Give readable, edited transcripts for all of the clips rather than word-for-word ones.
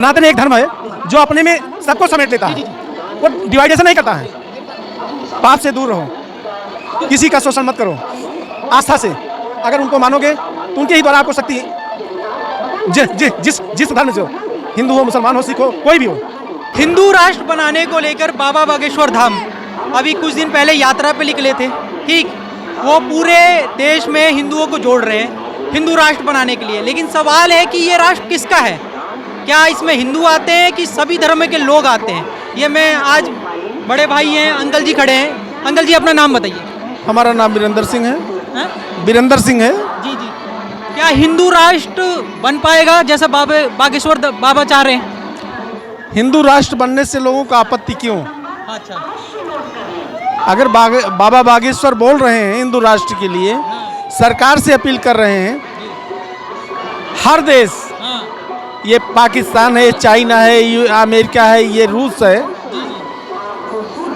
सनातन एक धर्म है जो अपने में सबको समेट लेता है, वो डिवाइडेशन नहीं करता है। पाप से दूर रहो, किसी का शोषण मत करो, आस्था से अगर उनको मानोगे तो उनके ही द्वारा आपको शक्ति जिस धर्म से हो, हिंदू हो, मुसलमान हो, सिख हो, कोई भी हो। हिंदू राष्ट्र बनाने को लेकर बाबा बागेश्वर धाम अभी कुछ दिन पहले यात्रा पे निकले थे, ठीक। वो पूरे देश में हिंदुओं को जोड़ रहे हैं हिंदू राष्ट्र बनाने के लिए। लेकिन सवाल है कि ये राष्ट्र किसका है? क्या इसमें हिंदू आते हैं कि सभी धर्म के लोग आते हैं? ये मैं आज बड़े भाई हैं, अंकल जी खड़े हैं। अंकल जी अपना नाम बताइए। हमारा नाम वीरेंद्र सिंह है। हाँ? वीरेंद्र सिंह है। जी जी। क्या हिंदू राष्ट्र बन पाएगा जैसा बागेश्वर बाबा चाह रहे हैं? हिंदू राष्ट्र बनने से लोगों का आपत्ति क्यों? अच्छा, अगर बाबा बागेश्वर बोल रहे हैं हिंदू राष्ट्र के लिए, सरकार से अपील कर रहे हैं, हर देश, ये पाकिस्तान है, चाइना है, ये अमेरिका है, ये रूस है,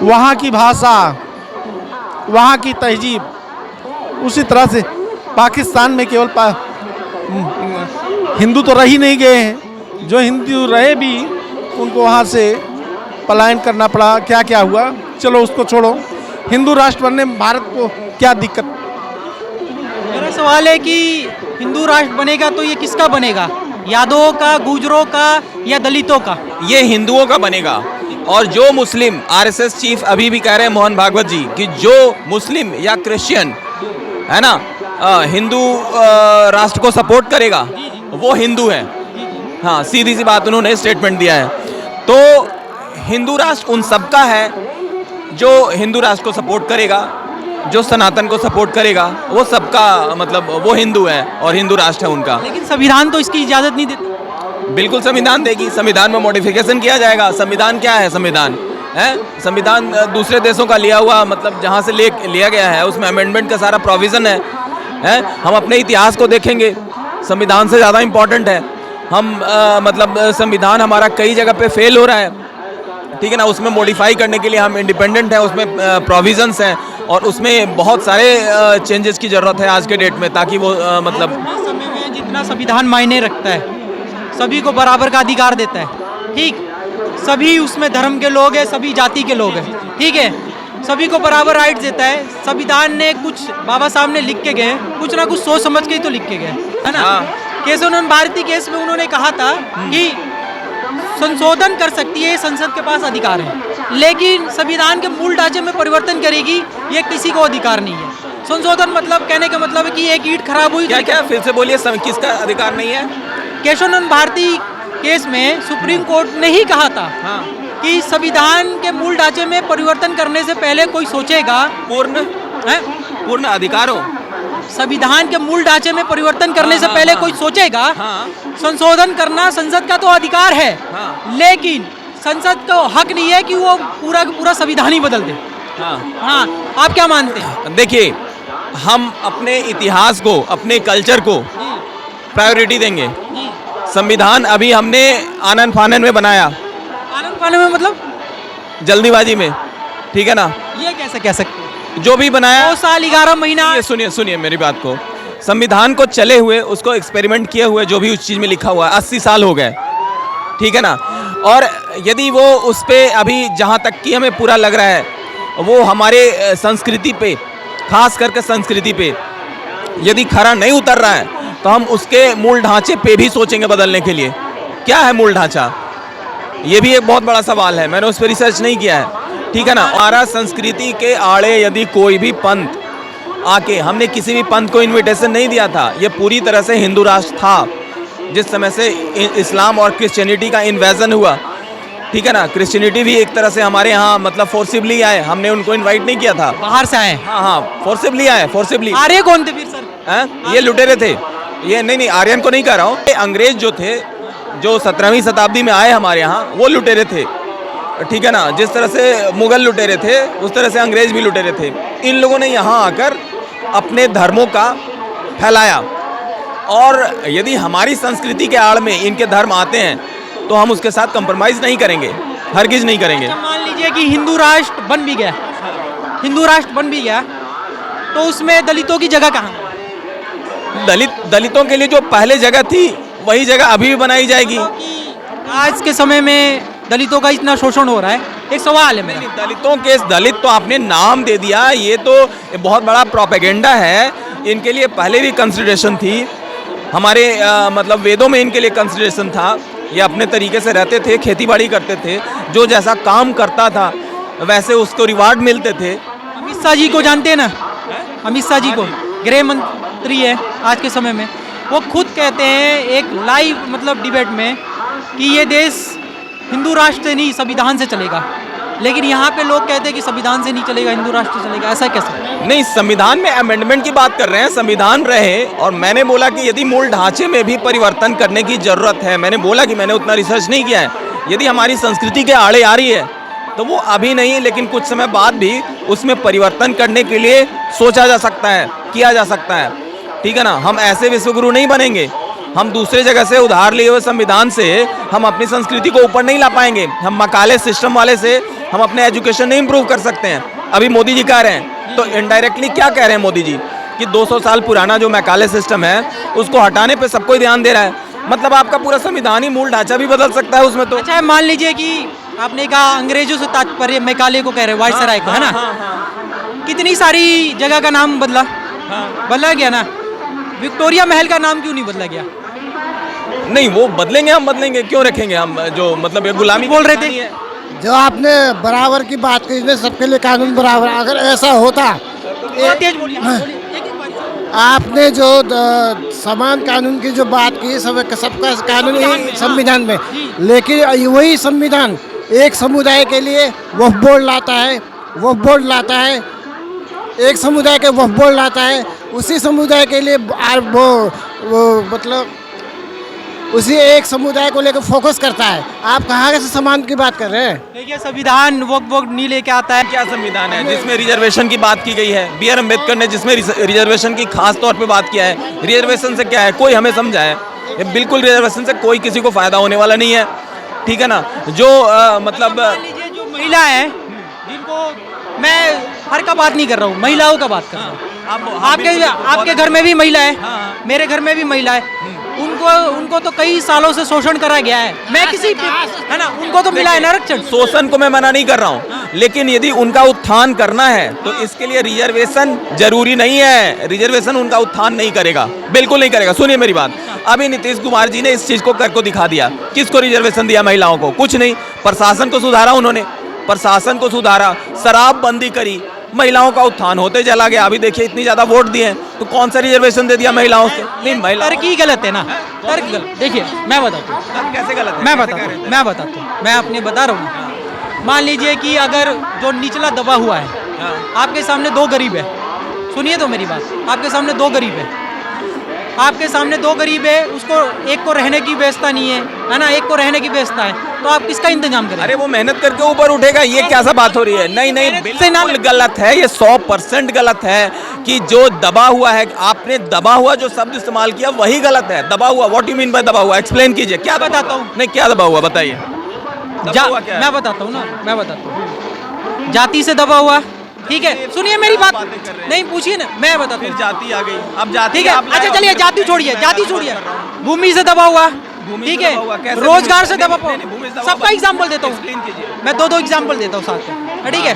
वहाँ की भाषा, वहाँ की तहजीब उसी तरह से पाकिस्तान में केवल हिंदू तो रह ही नहीं गए हैं, जो हिंदू रहे भी उनको वहाँ से पलायन करना पड़ा। क्या क्या हुआ, चलो उसको छोड़ो। हिंदू राष्ट्र बनने में भारत को क्या दिक्कत? मेरा सवाल है कि हिंदू राष्ट्र बनेगा तो ये किसका बनेगा? यादवों का, गुजरों का या दलितों का? ये हिंदुओं का बनेगा। और जो मुस्लिम, आरएसएस चीफ अभी भी कह रहे हैं मोहन भागवत जी कि जो मुस्लिम या क्रिश्चियन है ना हिंदू राष्ट्र को सपोर्ट करेगा वो हिंदू है। हाँ, सीधी सी बात उन्होंने स्टेटमेंट दिया है। तो हिंदू राष्ट्र उन सबका है जो हिंदू राष्ट्र को सपोर्ट करेगा, जो सनातन को सपोर्ट करेगा, वो सबका मतलब वो हिंदू है और हिंदू राष्ट्र है उनका। लेकिन संविधान तो इसकी इजाज़त नहीं देता। बिल्कुल संविधान देगी, संविधान में मॉडिफिकेशन किया जाएगा। संविधान क्या है? संविधान है, संविधान दूसरे देशों का लिया हुआ, मतलब जहाँ से लिया गया है उसमें अमेंडमेंट का सारा प्रोविज़न है। हम अपने इतिहास को देखेंगे, संविधान से ज़्यादा इम्पोर्टेंट है। हम मतलब संविधान हमारा कई जगह पे फेल हो रहा है, ठीक है ना, उसमें मॉडिफाई करने के लिए हम इंडिपेंडेंट हैं, उसमें प्रोविजंस हैं और उसमें बहुत सारे चेंजेस की ज़रूरत है आज के डेट में, ताकि वो मतलब समय में जितना संविधान मायने रखता है, सभी को बराबर का अधिकार देता है, ठीक। सभी उसमें धर्म के लोग हैं, सभी जाति के लोग हैं, ठीक है, सभी को बराबर राइट देता है। संविधान ने कुछ बाबा साहब ने लिख के गए, कुछ ना कुछ सोच समझ के ही तो लिख के गए, है ना। केशवानंद भारती केस में उन्होंने कहा था कि संशोधन कर सकती है, संसद के पास अधिकार है, लेकिन संविधान के मूल ढांचे में परिवर्तन करेगी ये किसी को अधिकार नहीं है। संशोधन मतलब कहने का मतलब है कि एक ईंट खराब हुई, क्या क्या फिर से बोलिए, किसका अधिकार नहीं है? केशवानंद भारती केस में सुप्रीम कोर्ट ने ही कहा था कि संविधान के मूल ढांचे में परिवर्तन करने से पहले कोई सोचेगा। पूर्ण अधिकार हो, संविधान के मूल ढांचे में परिवर्तन करने से पहले कोई सोचेगा। संशोधन करना संसद का तो अधिकार है, लेकिन संसद को हक नहीं है कि वो पूरा पूरा संविधान ही बदल दे। हाँ, आप क्या मानते हैं? देखिए, हम अपने इतिहास को, अपने कल्चर को प्रायोरिटी देंगे। संविधान अभी हमने आनन फानन में बनाया। आनन फानन में मतलब जल्दीबाजी में, ठीक है ना। ये कैसे कह सकते हैं? जो भी बनाया 2 साल 11 महीना। ये सुनिए मेरी बात को। संविधान को चले हुए, उसको एक्सपेरिमेंट किए हुए, जो भी उस चीज़ में लिखा हुआ है 80 साल हो गए, ठीक है ना। और यदि वो उस पर अभी जहाँ तक कि हमें पूरा लग रहा है वो हमारे संस्कृति पे, खास करके संस्कृति पे यदि खरा नहीं उतर रहा है तो हम उसके मूल ढांचे पे भी सोचेंगे बदलने के लिए। क्या है मूल ढांचा? ये भी एक बहुत बड़ा सवाल है, मैंने उस पर रिसर्च नहीं किया है, ठीक है ना। हमारा संस्कृति के आड़े यदि कोई भी पंथ आके, हमने किसी भी पंथ को इनविटेशन नहीं दिया था, ये पूरी तरह से हिंदू राष्ट्र था जिस समय से इस्लाम और क्रिश्चियनिटी का इन्वेजन हुआ, ठीक है ना। क्रिश्चियनिटी भी एक तरह से हमारे यहाँ मतलब फोर्सिबली आए, हमने उनको इनवाइट नहीं किया था, बाहर से आए। हाँ, फोर्सिबली आए, फोर्सिबली। आर्य कौन थे फिर सर? ये लुटेरे थे। ये नहीं, आर्यन को नहीं कह रहा हूँ, अंग्रेज जो थे, जो 17वीं शताब्दी में आए हमारे यहाँ, वो लुटेरे थे, ठीक है ना। जिस तरह से मुगल लुटेरे थे उस तरह से अंग्रेज भी लुटेरे थे। इन लोगों ने यहाँ आकर अपने धर्मों का फैलाया, और यदि हमारी संस्कृति के आड़ में इनके धर्म आते हैं तो हम उसके साथ कंप्रोमाइज़ नहीं करेंगे, हरगिज़ नहीं करेंगे। मान लीजिए कि हिंदू राष्ट्र बन भी गया, हिंदू राष्ट्र बन भी गया, तो उसमें दलितों की जगह कहाँ? दलितों के लिए जो पहले जगह थी वही जगह अभी भी बनाई जाएगी। आज के समय में दलितों का इतना शोषण हो रहा है, एक सवाल है मेरा। नहीं, दलितों के दलित तो आपने नाम दे दिया, ये तो बहुत बड़ा प्रोपेगेंडा है। इनके लिए पहले भी कंसिडरेशन थी, हमारे मतलब वेदों में इनके लिए कंसिडरेशन था। ये अपने तरीके से रहते थे, खेतीबाड़ी करते थे, जो जैसा काम करता था वैसे उसको रिवार्ड मिलते थे। अमित शाह जी को जानते हैं ना, अमित शाह जी को, गृह मंत्री है आज के समय में। वो खुद कहते हैं एक लाइव मतलब डिबेट में कि ये देश हिंदू राष्ट्र से नहीं संविधान से चलेगा, लेकिन यहाँ पे लोग कहते हैं कि संविधान से नहीं चलेगा, हिंदू राष्ट्र से चलेगा। ऐसा कैसे? नहीं, संविधान में अमेंडमेंट की बात कर रहे हैं, संविधान रहे। और मैंने बोला कि यदि मूल ढांचे में भी परिवर्तन करने की जरूरत है, मैंने बोला कि मैंने उतना रिसर्च नहीं किया है। यदि हमारी संस्कृति के आड़े आ रही है तो वो अभी नहीं, लेकिन कुछ समय बाद भी उसमें परिवर्तन करने के लिए सोचा जा सकता है, किया जा सकता है। ठीक है ना, हम ऐसे विश्वगुरु नहीं बनेंगे, हम दूसरे जगह से उधार लिए हुए संविधान से हम अपनी संस्कृति को ऊपर नहीं ला पाएंगे। हम मकाले सिस्टम वाले से हम अपने एजुकेशन नहीं इंप्रूव कर सकते हैं। अभी मोदी जी कह रहे हैं, तो इनडायरेक्टली क्या कह रहे हैं मोदी जी कि 200 साल पुराना जो मैकाले सिस्टम है उसको हटाने पे सबको ध्यान दे रहा है। मतलब आपका पूरा संविधान ही मूल ढांचा भी बदल सकता है उसमें। तो अच्छा, मान लीजिए कि आपने कहा अंग्रेजों से तात्पर्य मैकाले को कह रहे हैं, वायसराय को, है ना? कितनी सारी जगह का नाम बदला, बदला गया ना? विक्टोरिया महल का नाम क्यों नहीं बदला गया? नहीं, वो बदलेंगे, हम बदलेंगे, क्यों रखेंगे हम? जो मतलब ये गुलामी बोल रहे थे, जो आपने बराबर की बात की, इसमें सबके लिए कानून बराबर, अगर ऐसा होता तेज बोलिए, आपने जो समान कानून की जो बात की, सबका कानून ही संविधान में, लेकिन वही संविधान एक समुदाय के लिए वक्फ बोर्ड लाता है, वक्फ बोर्ड लाता है, एक समुदाय के वक्फ बोर्ड लाता है, उसी समुदाय के लिए वो मतलब उसी एक समुदाय को लेकर फोकस करता है। आप कहाँ से समान की बात कर रहे हैं? देखिए, संविधान वक्फ बोर्ड नहीं लेके आता है। क्या संविधान है जिसमें रिजर्वेशन की बात की गई है? बी आर अम्बेडकर ने जिसमें रिजर्वेशन की खास तौर पे बात किया है। रिजर्वेशन से क्या है, कोई हमें समझाए? ये बिल्कुल रिजर्वेशन से कोई किसी को फायदा होने वाला नहीं है। ठीक है ना, जो मतलब मान लीजिए जो महिला है, जिनको मैं हर का बात नहीं कर रहा हूँ, महिलाओं का बात कर रहा हूँ। आपके घर में भी महिला है, मेरे घर में भी महिला है। उनको तो कई सालों से शोषण करा गया है। मैं किसी है ना, उनको तो मिला है ना आरक्षण। शोषण को मैं मना नहीं कर रहा हूँ, लेकिन यदि उनका उत्थान करना है तो इसके लिए रिजर्वेशन जरूरी नहीं है। रिजर्वेशन उनका उत्थान नहीं करेगा, बिल्कुल नहीं करेगा। सुनिए मेरी बात, अभी नीतीश कुमार जी ने इस चीज को करके दिखा दिया। किसको रिजर्वेशन दिया? महिलाओं को। कुछ नहीं, प्रशासन को सुधारा उन्होंने, प्रशासन को सुधारा, शराबबंदी करी, महिलाओं का उत्थान होते चला गया। अभी देखिए इतनी ज्यादा वोट दिए तो कौन सा रिजर्वेशन दे दिया महिलाओं से? नहीं, महिला तर्क ही गलत है ना, तर्क गलत। देखिए मैं बताता हूँ, कैसे गलत है? मैं बताता हूँ, मैं अपने बता रहा हूँ। मान लीजिए कि अगर जो निचला दबा हुआ है, आपके सामने दो गरीब है, सुनिए तो मेरी बात, आपके सामने दो गरीब है, आपके सामने दो गरीब है, उसको एक को रहने की व्यवस्था नहीं है ना, एक को रहने की व्यवस्था है, तो आप किसका इंतजाम करें? अरे वो मेहनत करके ऊपर उठेगा, ये क्या सा बात हो रही है? नहीं नहीं, बिल्कुल गलत है, ये 100% गलत है कि जो दबा हुआ है, आपने दबा हुआ जो शब्द इस्तेमाल किया वही गलत है। दबा हुआ, व्हाट यू मीन बाय दबा हुआ? एक्सप्लेन कीजिए। क्या बताता हूँ? नहीं, क्या दबा हुआ बताइए। मैं बताता हूँ ना, मैं बताता हूँ। जाति से दबा हुआ, ठीक है, सुनिए मेरी बात, नहीं पूछिए ना, मैं बताता हूँ। फिर जाति आ गई, अब जाति, ठीक है, अच्छा चलिए जाति छोड़िए, जाति छोड़िए, भूमि से दबा हुआ, ठीक है, रोजगार से दबा हुआ, सबका एग्जाम्पल देता हूँ मैं, दो एग्जाम्पल देता हूँ साथ में, ठीक है।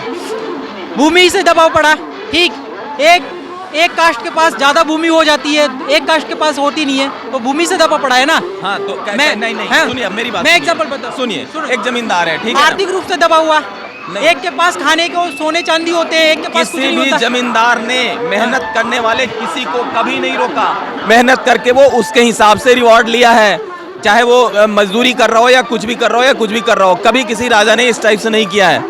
भूमि से दबाव पड़ा, ठीक, एक कास्ट के पास ज्यादा भूमि हो जाती है, एक कास्ट के पास होती नहीं है, तो भूमि से दबाव पड़ा है ना। हाँ, तो मैं नहीं, सुनिए मेरी बात, मैं एग्जाम्पल बता, सुनिए, एक जमींदार है, ठीक है, आर्थिक रूप से दबा हुआ, एक के पास खाने को सोने चांदी होते हैं, एक के पास कुछ किसी नहीं भी होता। जमींदार ने मेहनत करने वाले किसी को कभी नहीं रोका। मेहनत करके वो उसके हिसाब से रिवॉर्ड लिया है, चाहे वो मजदूरी कर रहा हो या कुछ भी कर रहा हो या कुछ भी कर रहा हो। कभी किसी राजा ने इस टाइप से नहीं किया है,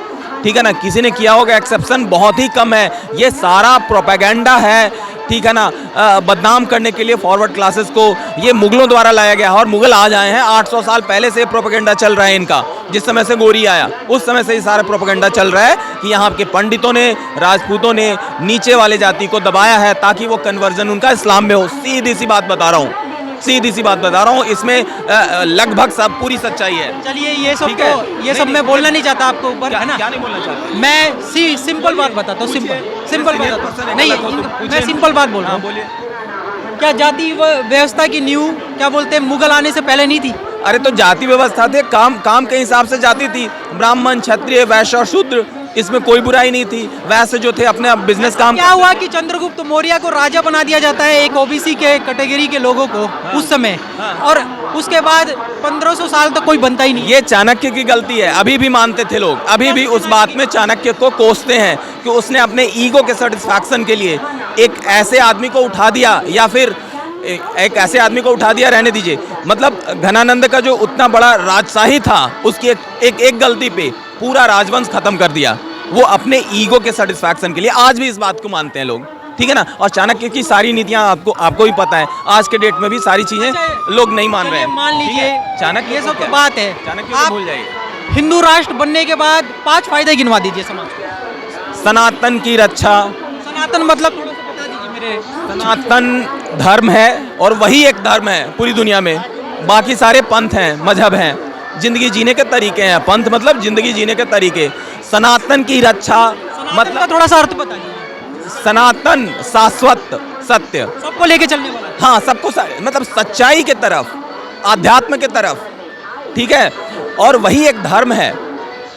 ठीक है ना। किसी ने किया होगा, एक्सेप्शन बहुत ही कम है। ये सारा प्रोपेगेंडा है, ठीक है ना, बदनाम करने के लिए फॉरवर्ड क्लासेस को ये मुगलों द्वारा लाया गया है। और मुगल आज आए हैं, 800 साल पहले से प्रोपेगेंडा चल रहा है इनका। जिस समय से गोरी आया उस समय से ये सारा प्रोपेगेंडा चल रहा है कि यहाँ के पंडितों ने, राजपूतों ने नीचे वाले जाति को दबाया है ताकि वो कन्वर्जन उनका इस्लाम में हो। सीधी सी बात बता रहा हूँ, सीधी सी बात बता रहा हूँ, इसमें लगभग सब पूरी सच्चाई है। चलिए ये सब तो ये सब मैं बोलना नहीं चाहता आपको ऊपर, है ना। क्या नहीं बोलना चाहता? मैं सिंपल बात बताता हूँ, सिंपल बताता हूँ, नहीं मैं सिंपल बात बोल रहा हूँ। बोलिए। क्या जाति व्यवस्था की नींव क्या बोलते हैं मुगल आने से पहले नहीं थी? अरे तो जाति व्यवस्था थे, काम के हिसाब से जाति थी, ब्राह्मण, क्षत्रिय, वैश्य और शूद्र, इसमें कोई बुराई नहीं थी। वैसे जो थे अपने बिजनेस काम। क्या हुआ कि चंद्रगुप्त मौर्य को राजा बना दिया जाता है एक ओबीसी के कैटेगरी के लोगों को उस समय, और उसके बाद 1500 साल तक कोई बनता ही नहीं। ये चाणक्य की गलती है, अभी भी मानते थे लोग, अभी भी उस बात में चाणक्य को कोसते हैं कि उसने अपने ईगो के सेटिस्फैक्शन के लिए एक ऐसे आदमी को उठा दिया, या फिर एक ऐसे आदमी को उठा दिया, रहने दीजिए, मतलब घनानंद का जो उतना बड़ा राजशाही था उसकी एक गलती पे पूरा राजवंश खत्म कर दिया, वो अपने ईगो के सेटिस्फैक्शन के लिए। आज भी इस बात को मानते हैं लोग, ठीक है ना। और चाणक्य की सारी नीतियां आपको भी पता है, आज के डेट में भी सारी चीजें लोग नहीं मान रहे हैं। मान लीजिए चाणक्य ये सब तो बात है, चाणक्य आप को भूल जाइए। हिंदू राष्ट्र बनने के बाद 5 फायदे गिनवा दीजिए समाज को। सनातन की रक्षा, सनातन मतलब थोड़ा सा बता दीजिए मेरे। सनातन धर्म है और वही एक धर्म है पूरी दुनिया में, बाकी सारे पंथ हैं, मजहब हैं, जिंदगी जीने के तरीके हैं। पंथ मतलब जिंदगी जीने के तरीके। सनातन की रक्षा मतलब थोड़ा सा अर्थ बताइए। सनातन शाश्वत सत्य, सबको लेके चलने वाला। हाँ सबको मतलब सच्चाई के तरफ, आध्यात्म के तरफ, ठीक है। और वही एक धर्म है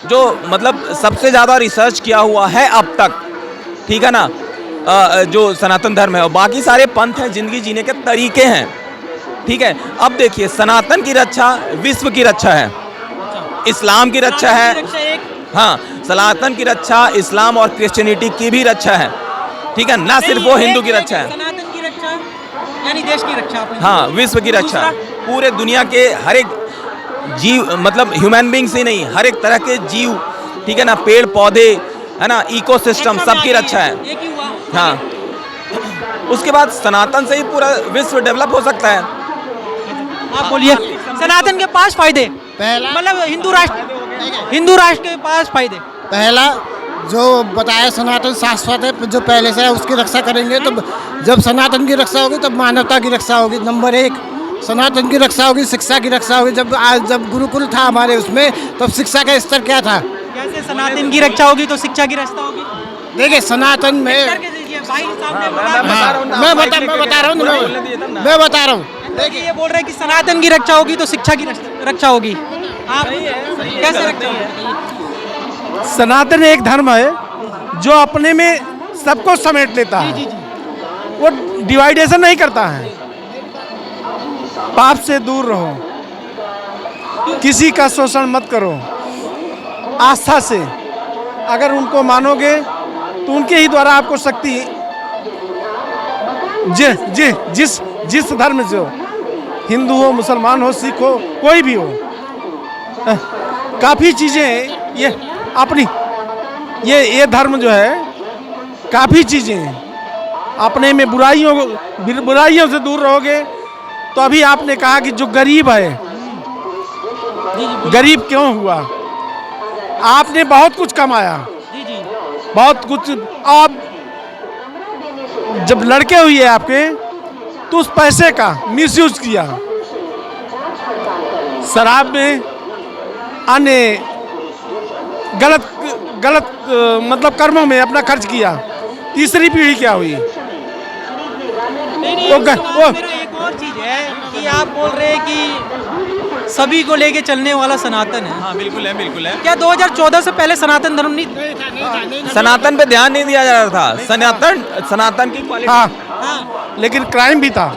जो मतलब सबसे ज़्यादा रिसर्च किया हुआ है अब तक, ठीक है ना, जो सनातन धर्म है। और बाकी सारे पंथ हैं, जिंदगी जीने के तरीके हैं, ठीक है। अब देखिए, सनातन की रक्षा विश्व की रक्षा है, इस्लाम की रक्षा है, हाँ सनातन की रक्षा इस्लाम और क्रिश्चियनिटी की भी रक्षा है, ठीक है ना, सिर्फ वो हिंदू की रक्षा है। सनातन की रक्षा यानी देश की रक्षा, हाँ विश्व की रक्षा, पूरे दुनिया के हर एक जीव, मतलब ह्यूमन बींग्स ही नहीं, हर एक तरह के जीव, ठीक है ना, पेड़ पौधे, है ना, इकोसिस्टम, सबकी रक्षा है। हाँ, उसके बाद सनातन से ही पूरा विश्व डेवलप हो सकता है। आप बोलिए सनातन के 5 फायदे। पहला मतलब हिंदू राष्ट्र के 5 फायदे। पहला जो बताया सनातन शाश्वत है, जो पहले से है उसकी रक्षा करेंगे, तो जब सनातन की रक्षा होगी तब मानवता की रक्षा होगी। नंबर 1 सनातन की रक्षा होगी, शिक्षा की रक्षा होगी। जब गुरुकुल था हमारे उसमें, तब शिक्षा का स्तर क्या था? कैसे सनातन की रक्षा होगी तो शिक्षा की रक्षा होगी? देखिए सनातन में मैं बता रहा हूँ। देखिए ये बोल रहे हैं कि सनातन की रक्षा होगी तो शिक्षा की रक्षा होगी। आप कैसे रखते हैं? सनातन एक धर्म है जो अपने में सबको समेट लेता है, वो डिवाइडेशन नहीं करता है। पाप से दूर रहो, किसी का शोषण मत करो, आस्था से अगर उनको मानोगे तो उनके ही द्वारा आपको शक्ति, जिस धर्म से हो, हिंदू हो, मुसलमान हो, सिख हो, कोई भी हो, काफ़ी चीज़ें ये अपनी ये धर्म जो है, काफ़ी चीज़ें अपने में बुराइयों से दूर रहोगे। तो अभी आपने कहा कि जो गरीब है, गरीब क्यों हुआ? आपने बहुत कुछ कमाया, बहुत कुछ, आप जब लड़के हुई है आपके, तो उस पैसे का मिसयूज किया, शराब में, अन्य गलत मतलब कर्मों में अपना खर्च किया। तीसरी पीढ़ी क्या हुई? मेरा एक और चीज है कि आप बोल रहे हैं कि सभी को लेके चलने वाला सनातन है। हाँ बिल्कुल है, बिल्कुल है। क्या 2014 से पहले सनातन धर्म नहीं सनातन पे ध्यान नहीं दिया जा रहा था। सनातन की क्वालिटी, हाँ, लेकिन क्राइम भी था।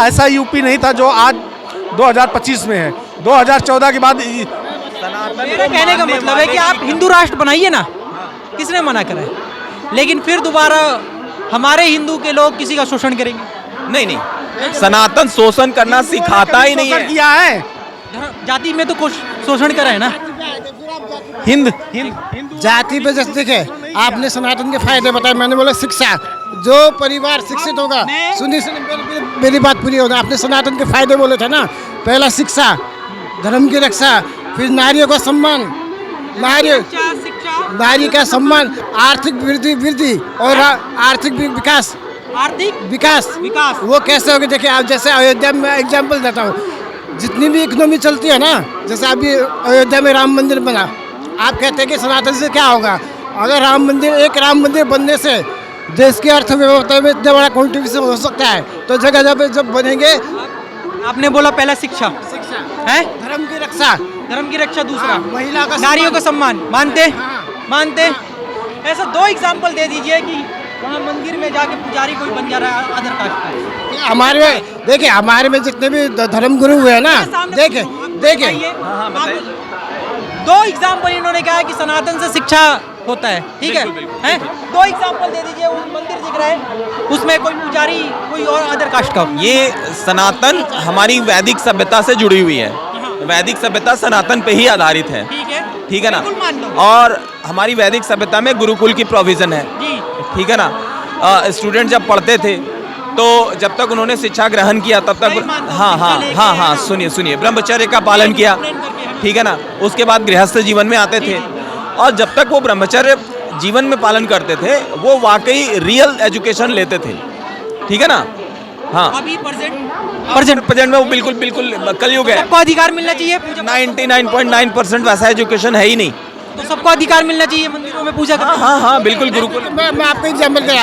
ऐसा यूपी नहीं था जो आज 2025 में है। 2014 के बाद मेरा कहने का मतलब है कि आप हिंदू राष्ट्र बनाइए ना, किसने मना करा है? लेकिन फिर दोबारा हमारे हिंदू के लोग किसी का शोषण करेंगे? नहीं, सनातन शोषण करना सिखाता ही नहीं है। किया है, जाति में तो कुछ शोषण करा है ना। हिंद जाति पे जैसे देखे, आपने सनातन के फायदे बताए, मैंने बोला शिक्षा। जो परिवार शिक्षित होगा, सुनिए मेरी बात पूरी होना। आपने सनातन के फायदे बोले थे ना, पहला शिक्षा, धर्म की रक्षा, फिर नारियों का सम्मान, नारी का सम्मान, आर्थिक वृद्धि और आर्थिक विकास। वो कैसे होगी? देखिए आप, जैसे अयोध्या में एग्जाम्पल देता हूँ, जितनी भी इकोनॉमी चलती है ना, जैसे अभी अयोध्या में राम मंदिर बना, आप कहते हैं कि सनातन से क्या होगा? अगर एक राम मंदिर बनने से देश की अर्थव्यवस्था में इतना बड़ा कॉन्ट्रीब्यूशन हो सकता है, तो जगह जगह जब बनेंगे। आपने बोला पहला शिक्षा, है? धर्म की रक्षा, धर्म की रक्षा दूसरा, महिला का नारियों का सम्मान मानते हाँ। मानते ऐसा 2 एग्जाम्पल दे दीजिए कि वहाँ मंदिर में जाके पुजारी कोई बन जा रहा है अदर कास्ट का। हमारे में देखिए, हमारे में जितने भी धर्म गुरु हुए हैं ना, देखे देखे हाँ, बताइए। 2 एग्जाम्पल इन्होंने कहा है कि सनातन से शिक्षा होता है, ठीक है? बिल्कुल, बिल्कुल, हैं? 2 एग्जाम्पल दे दीजिए, उस मंदिर दिख रहा है उसमें कोई पुजारी कोई और अदर कास्ट का हो। ये सनातन हमारी वैदिक सभ्यता से जुड़ी हुई है। वैदिक सभ्यता सनातन पे ही आधारित है, ठीक है ना? बिल्कुल मान लो। और हमारी वैदिक सभ्यता में गुरुकुल की प्रोविजन है, जी ठीक है ना? स्टूडेंट जब पढ़ते थे तो जब तक उन्होंने शिक्षा ग्रहण किया तब तक, नहीं मानता हूँ, हाँ हाँ शिक्षा लेके हाँ हाँ, आए। सुनिए ब्रह्मचर्य का पालन किया, ठीक है ना? उसके बाद गृहस्थ जीवन में आते थे, और जब तक वो ब्रह्मचर्य जीवन में पालन करते थे वो वाकई रियल एजुकेशन लेते थे, ठीक है ना? हाँ, अभी प्रेजेंट में वो बिल्कुल बिल्कुल कलयुग है। सबको अधिकार मिलना चाहिए पूजा 99.9% वैसा एजुकेशन है ही नहीं। तो सबको अधिकार मिलना चाहिए मंदिरों में पूजा हाँ करने। हाँ हाँ, बिल्कुल गुरुकुल, मैं आपको एग्जाम्पल करा,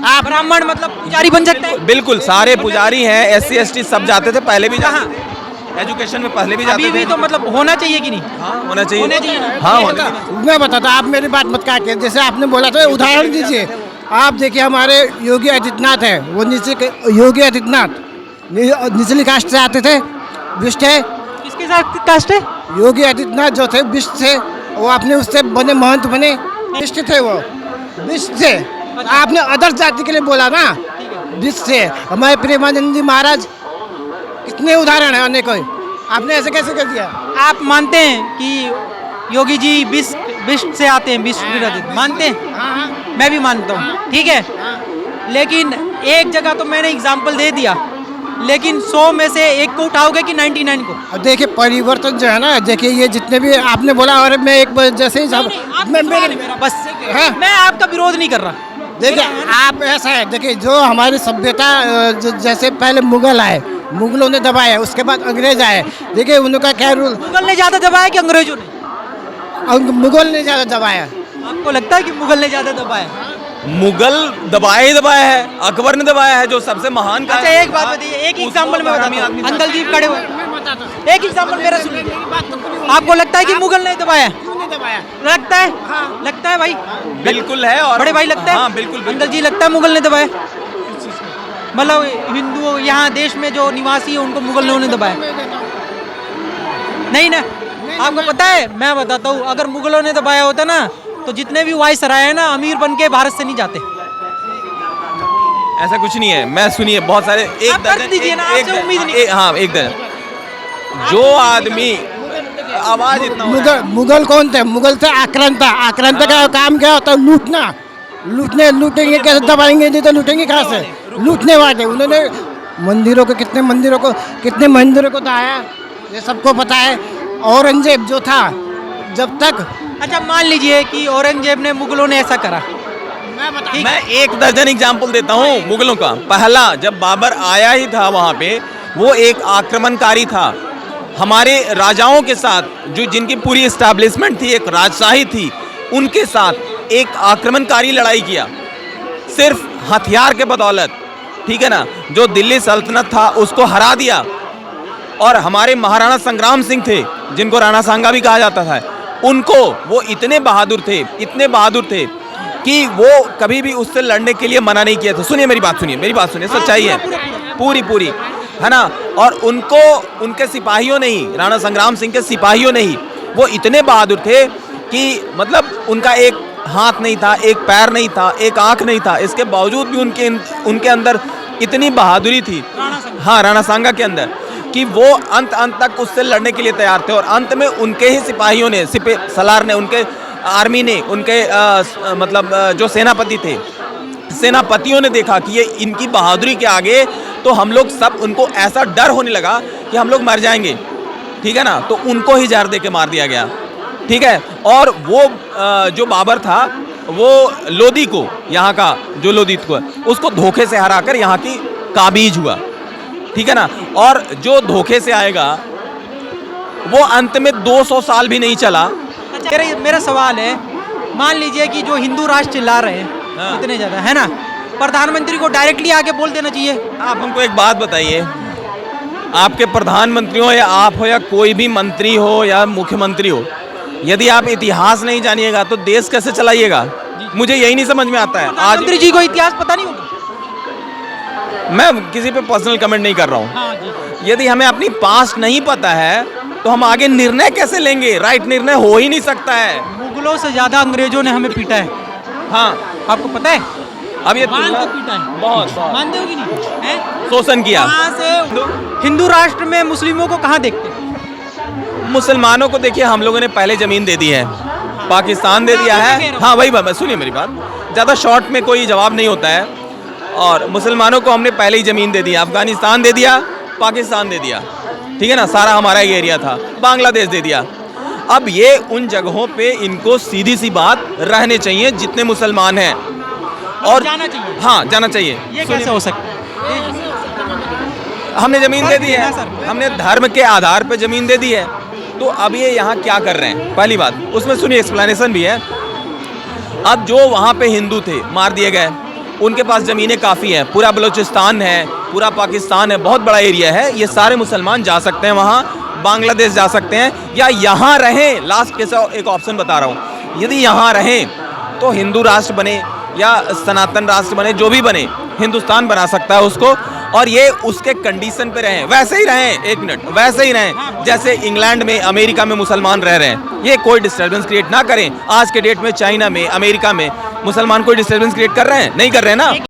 आप ब्राह्मण मतलब पुजारी बन सकते हैं। बिल्कुल सारे पुजारी हैं, SC ST सब जाते थे, पहले भी जाते थे एजुकेशन में, पहले भी जाते अभी थे। भी तो मतलब होना चाहिए कि नहीं? हाँ, होना चाहिए, होना चाहिए ना? हाँ ये होना बता। चाहिए। मैं बताता, आप मेरी बात मत काटिए। जैसे आपने बोला था, उदाहरण दीजिए। आप देखिए, हमारे योगी आदित्यनाथ है, वो योगी आदित्यनाथ निचली कास्ट से आते थे, विष्ट है। किसके साथ कास्ट है? योगी आदित्यनाथ जो थे विष्ट से, वो अपने उससे बने महंत बने, विष्ट थे वो, विष्ट से। आपने अदर जाति के लिए बोला ना, विष्ट से। हमारे प्रेमानंद जी महाराज, कितने उदाहरण है अनेकों। आपने ऐसे कैसे कर दिया? आप मानते हैं कि योगी जी विष्ट से आते हैं? विष्ट मानते हैं? हाँ, मैं भी मानता हूँ, ठीक है। लेकिन एक जगह तो मैंने एग्जाम्पल दे दिया, लेकिन 100 में से 1 को उठाओगे कि 99 को? अब देखिए, परिवर्तन जो है ना, देखिए ये जितने भी आपने बोला, और मैं एक जैसे ही नहीं, आप मैं सवाल है मेरा, बस हाँ। मैं आपका विरोध नहीं कर रहा। देखिए, आप ऐसा है, देखिए जो हमारी सभ्यता, जैसे पहले मुगल आए, मुगलों ने दबाया, उसके बाद अंग्रेज आए। देखिए उनका क्या रूल, मुगल ने ज्यादा दबाया कि अंग्रेजों ने? मुगल ने ज़्यादा दबाया। आपको लगता है कि मुगल ने ज्यादा दबाया? मुगल दबाया ही दबाया है, अकबर ने दबाया है, जो सबसे महान का अच्छा एक बात बताइए, एक एग्जाम्पल में बताता हूँ। अंकल जी खड़े हुए, एक एग्जाम्पल मेरा सुनिए। आपको लगता है कि मुगल ने दबाया? लगता है? लगता है भाई? बिल्कुल है। और बड़े भाई लगता है? हाँ, बिल्कुल बिल्कुल। अंकल जी लगता है मुगल ने दबाया? मतलब हिंदुओं यहाँ देश में जो निवासी है उनको मुगलों ने दबाया? नहीं ना? आपको पता है, मैं बताता हूँ, अगर मुगलों ने दबाया होता ना तो जितने भी वायसराय है ना, अमीर बन के भारत से नहीं जाते। ऐसा कुछ नहीं है। मैं सुनिए, बहुत सारे एक आप कर दीजिए ना, आपसे उम्मीद नहीं। हाँ, एक दर्जन जो आदमी आवाज इतना हो रहा है। मुगल कौन थे? मुगल थे आक्रांता। आक्रांता का काम क्या होता है? लूटना। लूटेंगे कैसे? दबाएंगे नहीं तो लूटेंगे कहाँ से? लूटने वाले। उन्होंने कितने मंदिरों को दहाया, ये सबको पता है। औरंगजेब जो था, जब तक, अच्छा मान लीजिए कि औरंगजेब ने, मुगलों ने ऐसा करा, मैं 1 दर्जन एग्जाम्पल देता हूँ मुगलों का। पहला, जब बाबर आया ही था वहाँ पे, वो एक आक्रमणकारी था। हमारे राजाओं के साथ, जो जिनकी पूरी एस्टैब्लिशमेंट थी, एक राजशाही थी, उनके साथ एक आक्रमणकारी लड़ाई किया, सिर्फ हथियार के बदौलत, ठीक है ना? जो दिल्ली सल्तनत था उसको हरा दिया। और हमारे महाराणा संग्राम सिंह थे, जिनको राणा सांगा भी कहा जाता था, उनको, वो इतने बहादुर थे कि वो कभी भी उससे लड़ने के लिए मना नहीं किया था। सुनिए मेरी बात सुनिए, सच्चाई है पूरी, है ना? और उनको, उनके सिपाहियों ने ही, राणा संग्राम सिंह के सिपाहियों ने ही, वो इतने बहादुर थे कि मतलब उनका एक हाथ नहीं था, एक पैर नहीं था, एक आंख नहीं था, इसके बावजूद भी उनके अंदर इतनी बहादुरी थी, हाँ, राणा सांगा के अंदर, कि वो अंत तक उससे लड़ने के लिए तैयार थे। और अंत में उनके ही सिपाहियों ने, सलार ने, उनके आर्मी ने, उनके मतलब जो सेनापति थे, सेनापतियों ने देखा कि ये इनकी बहादुरी के आगे तो हम लोग सब, उनको ऐसा डर होने लगा कि हम लोग मर जाएंगे, ठीक है ना? तो उनको ही जार दे के मार दिया गया, ठीक है? और वो जो बाबर था, वो लोदी को, यहाँ का जो लोदी को, उसको धोखे से हराकर यहाँ की काबीज हुआ, ठीक है ना? और जो धोखे से आएगा वो अंत में 200 साल भी नहीं चला। अच्छा मेरा सवाल है, मान लीजिए कि जो हिंदू राष्ट्र चिल्ला रहे हैं, हाँ। इतने ज़्यादा, है ना? प्रधानमंत्री को डायरेक्टली आके बोल देना चाहिए। आप हमको एक बात बताइए, आपके प्रधानमंत्री हो या आप हो या कोई भी मंत्री हो या मुख्यमंत्री हो, यदि आप इतिहास नहीं जानिएगा तो देश कैसे चलाइएगा? मुझे यही नहीं समझ में आता है। आज प्रधानमंत्री जी को इतिहास पता नहीं होगा। मैं किसी पे पर्सनल कमेंट नहीं कर रहा हूँ। हाँ जी। यदि हमें अपनी पास्ट नहीं पता है तो हम आगे निर्णय कैसे लेंगे? राइट निर्णय हो ही नहीं सकता है। मुगलों से ज्यादा अंग्रेजों ने हमें पीटा है, हाँ, आपको पता है? अब ये मान तुलना के पीटा है, बहुत मानते हो कि नहीं? हैं? शोषण किया। कहाँ से हिंदू राष्ट्र में मुस्लिमों को कहाँ देखते हैं? मुसलमानों को देखिए, हम लोगों ने पहले जमीन दे दी है, पाकिस्तान दे दिया है। हाँ वही बात, सुनिए मेरी बात, ज़्यादा शॉर्ट में कोई जवाब नहीं होता है। और मुसलमानों को हमने पहले ही ज़मीन दे दी, अफगानिस्तान दे दिया, पाकिस्तान दे दिया, ठीक है ना, सारा हमारा ही एरिया था, बांग्लादेश दे दिया। अब ये उन जगहों पे इनको सीधी सी बात रहने चाहिए जितने मुसलमान हैं, और जाना चाहिए। हाँ जाना चाहिए। ये कैसे हो सकता है? हमने ज़मीन दे दी है, सर। हमने धर्म के आधार पे ज़मीन दे दी है, तो अब ये यहाँ क्या कर रहे हैं? पहली बात, उसमें सुनिए एक्सप्लेनेशन भी है। अब जो वहाँ पे हिंदू थे मार दिए गए, उनके पास ज़मीनें काफ़ी हैं, पूरा बलूचिस्तान है, पूरा पाकिस्तान है, बहुत बड़ा एरिया है, ये सारे मुसलमान जा सकते हैं वहाँ, बांग्लादेश जा सकते हैं या यहाँ रहें। लास्ट के साथ एक ऑप्शन बता रहा हूँ, यदि यहाँ रहें तो हिंदू राष्ट्र बने या सनातन राष्ट्र बने, जो भी बने, हिंदुस्तान बना सकता है उसको, और ये उसके कंडीशन पे रहें, वैसे ही रहें, एक मिनट, वैसे ही रहें जैसे इंग्लैंड में, अमेरिका में मुसलमान रह रहे हैं। ये कोई डिस्टर्बेंस क्रिएट ना करें। आज के डेट में चाइना में, अमेरिका में मुसलमान कोई डिस्टर्बेंस क्रिएट कर रहे हैं? नहीं कर रहे हैं ना।